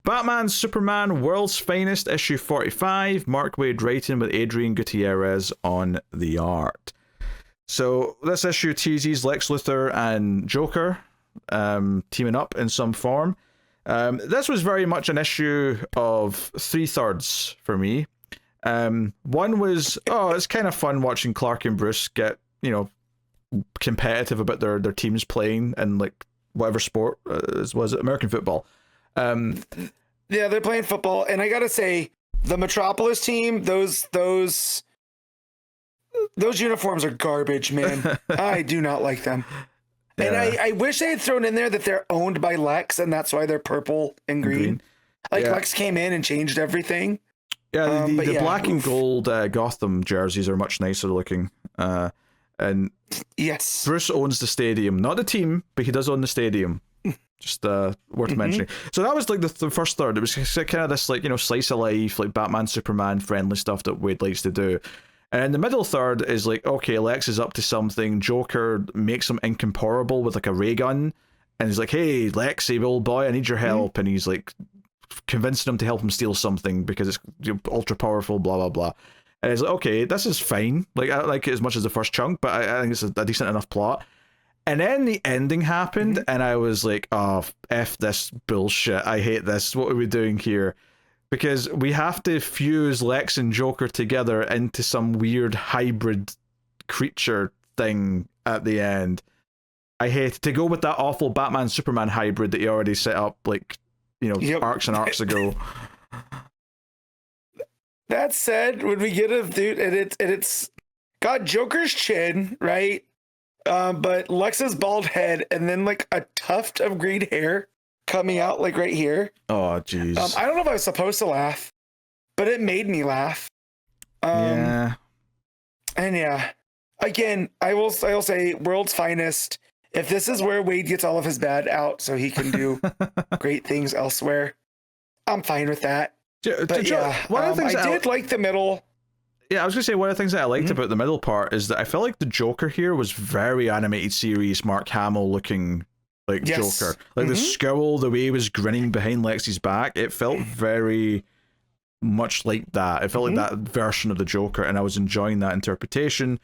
Batman Superman World's Finest issue 45, Mark Waid writing with Adrian Gutierrez on the art. So this issue teases Lex Luthor and Joker teaming up in some form. This was very much an issue of 3/3 for me. One was, it's kind of fun watching Clark and Bruce get, competitive about their teams playing and like whatever sport was it, American football. Yeah, they're playing football, and I gotta say, the Metropolis team, those uniforms are garbage, man. I do not like them. Yeah. And I wish they had thrown in there that they're owned by Lex, and that's why they're purple and green. Like, yeah. Lex came in and changed everything. Yeah, the black and gold Gotham jerseys are much nicer looking. And yes, Bruce owns the stadium, not the team, but he does own the stadium. Just worth mentioning. So that was like the first third. It was kind of this like, slice of life, like Batman, Superman friendly stuff that Wade likes to do. And the middle third is like, okay, Lex is up to something. Joker makes him incomparable with like a ray gun, and he's like, hey, Lexi, old boy, I need your help. And he's like convincing him to help him steal something because it's ultra powerful, blah blah blah. And it's like, okay, this is fine. Like, I like it as much as the first chunk, but I think it's a decent enough plot. And then the ending happened, and I was like, oh, F this bullshit. I hate this. What are we doing here? Because we have to fuse Lex and Joker together into some weird hybrid creature thing at the end. I hate to go with that awful Batman-Superman hybrid that he already set up, like, arcs and arcs ago. That said, when we get a dude, and it's got Joker's chin, right? But Lex's bald head, and then like a tuft of green hair coming out like right here. Oh, jeez. I don't know if I was supposed to laugh, but it made me laugh. Yeah. And yeah, again, I will say, World's Finest. If this is where Wade gets all of his bad out, so he can do great things elsewhere, I'm fine with that. But yeah, one of the things I did like the middle. Yeah, I was going to say, one of the things that I liked about the middle part is that I felt like the Joker here was very animated series, Mark Hamill looking like Joker. Like the scowl, the way he was grinning behind Lexi's back, it felt very much like that. It felt like that version of the Joker, and I was enjoying that interpretation.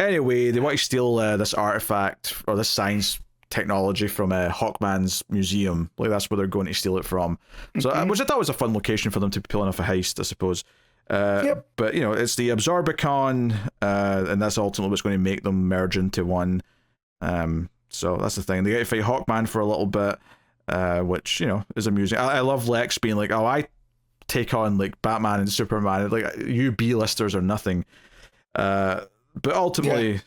Anyway, they want to steal this artifact, or this science technology from Hawkman's museum. Like, that's where they're going to steal it from. So, which I thought was a fun location for them to be pulling off a heist, I suppose. But it's the Absorbicon, and that's ultimately what's going to make them merge into one. So that's the thing. They get to fight Hawkman for a little bit, which is amusing. I love Lex being like, "Oh, I take on like Batman and Superman. Like, you B-listers are nothing." But ultimately,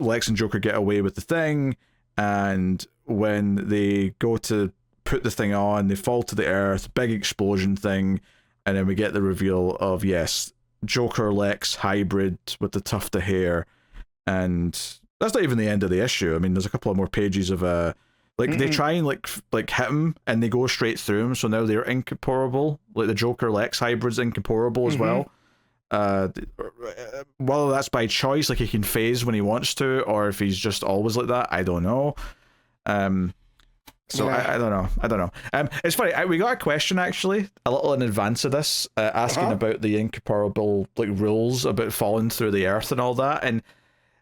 Lex and Joker get away with the thing, and when they go to put the thing on, they fall to the earth. Big explosion thing. And then we get the reveal of, yes, Joker-Lex hybrid with the tuft of hair. And that's not even the end of the issue. I mean, there's a couple of more pages of, they try and, like hit him, and they go straight through him, so now they're incomparable. Like, the Joker-Lex hybrid's incomparable as well. Whether that's by choice, like he can phase when he wants to, or if he's just always like that, I don't know. So I don't know. It's funny. We got a question actually a little in advance of this, asking about the incomparable like rules about falling through the earth and all that. And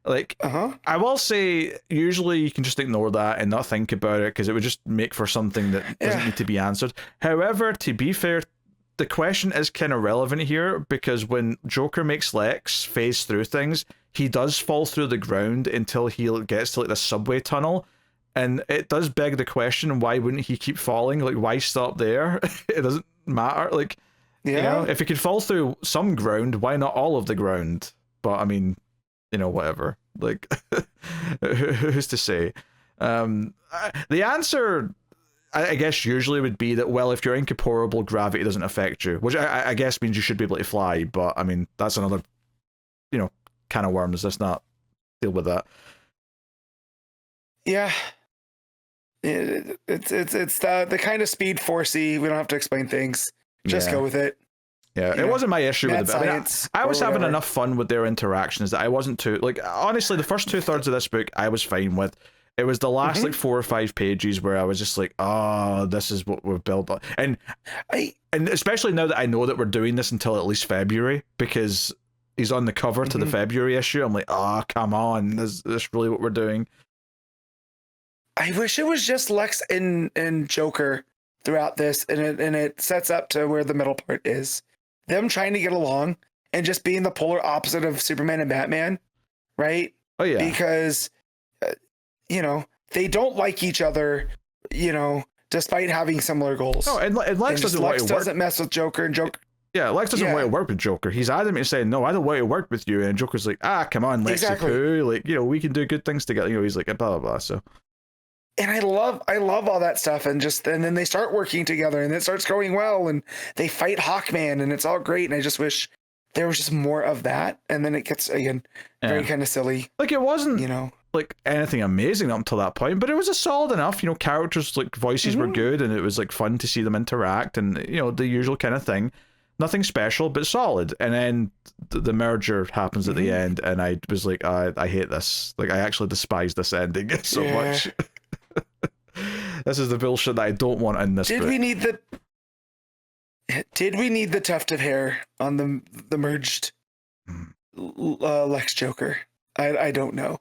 like, I will say, usually you can just ignore that and not think about it because it would just make for something that doesn't need to be answered. However, to be fair, the question is kind of relevant here because when Joker makes Lex phase through things, he does fall through the ground until he gets to like the subway tunnel. And it does beg the question, why wouldn't he keep falling? Like, why stop there? It doesn't matter. Like, if he could fall through some ground, why not all of the ground? But, I mean, whatever. Like, who's to say? The answer, I guess, usually would be that, well, if you're incomparable, gravity doesn't affect you. Which I guess means you should be able to fly. But, I mean, that's another, can of worms. Let's not deal with that. Yeah. It's the kind of Speed Forcey. We don't have to explain things. Just go with it. Yeah, it wasn't my issue with it. I was having enough fun with their interactions that I wasn't too like. Honestly, the first 2/3 of this book I was fine with. It was the last like 4 or 5 pages where I was just like, oh, this is what we've built up. And especially now that I know that we're doing this until at least February, because he's on the cover to the February issue. I'm like, oh, come on, is this really what we're doing? I wish it was just Lex and Joker throughout this, and it sets up to where the middle part is. Them trying to get along and just being the polar opposite of Superman and Batman, right? Oh, yeah. Because... you know, they don't like each other, you know, despite having similar goals. Oh, and Lex doesn't want to work. Doesn't mess with Joker, and Joker. Yeah, Lex doesn't want to work with Joker. He's adamant saying, no, I don't want to work with you. And Joker's like, come on, Lex, like, you know, we can do good things together. You know, he's like, blah, blah, blah. So. And I love all that stuff. And then they start working together and it starts going well and they fight Hawkman and it's all great. And I just wish there was just more of that. And then it gets, again, very kind of silly. Like, it wasn't, you know, like anything amazing up until that point, but it was a solid enough, you know, characters, like voices were good and it was like fun to see them interact and, you know, the usual kind of thing. Nothing special, but solid. And then the merger happens at the end and I was like, I hate this. Like, I actually despise this ending so much. This is the bullshit that I don't want in this book. Did we need the tuft of hair on the merged Lex Joker? I don't know.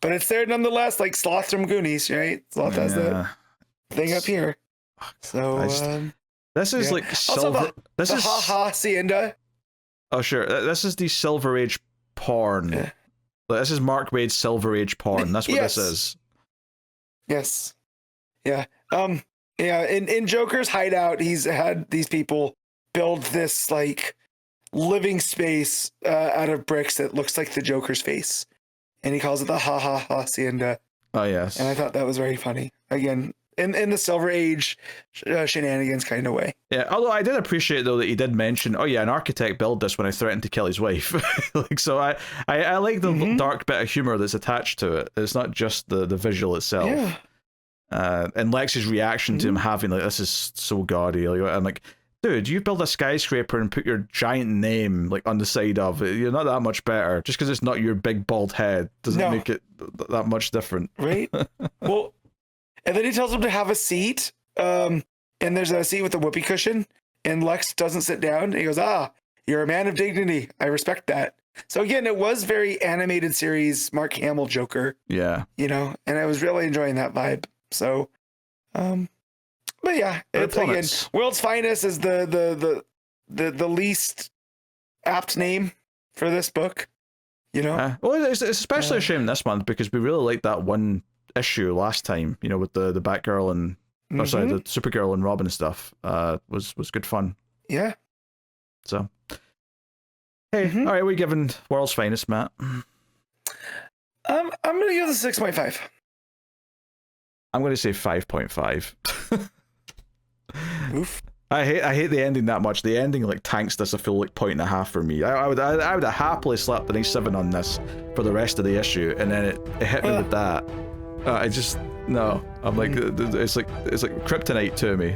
But it's there nonetheless, like Sloth from Goonies, right? Sloth has that thing up here. So this is like silver. This is ha Hacienda. Oh sure, this is the Silver Age porn. Yeah. This is Mark Waid's Silver Age porn. That's what this is. Yes. Yeah. Yeah. In Joker's hideout, he's had these people build this like living space out of bricks that looks like the Joker's face. And he calls it the Hacienda. Oh, yes. And I thought that was very funny. Again, in the Silver Age shenanigans kind of way. Yeah, although I did appreciate, though, that he did mention, oh, yeah, an architect built this when I threatened to kill his wife. Like, so I like the dark bit of humor that's attached to it. It's not just the visual itself. Yeah. And Lex's reaction to him having, like, this is so gaudy. Like, I'm like, dude, you build a skyscraper and put your giant name like on the side of it. You're not that much better. Just because it's not your big bald head doesn't make it that much different. Right? Well, and then he tells him to have a seat. And there's a seat with a whoopee cushion. And Lex doesn't sit down. And he goes, you're a man of dignity. I respect that. So again, it was very animated series Mark Hamill Joker. Yeah. You know, and I was really enjoying that vibe. So, but yeah, it's again, World's Finest is the least apt name for this book, you know. Well, it's especially a shame this month because we really liked that one issue last time, you know, with the Batgirl and sorry, the Supergirl and Robin and stuff. Was good fun. Yeah. So, hey, all right, we're giving World's Finest, Matt. I'm gonna give it a 6.5. I'm gonna say 5.5. Oof. I hate the ending that much. The ending like tanks this a full like 1.5 for me. I would have happily slapped a nice 7 on this for the rest of the issue, and then it hit me with that. I just no. I'm like it's like kryptonite to me.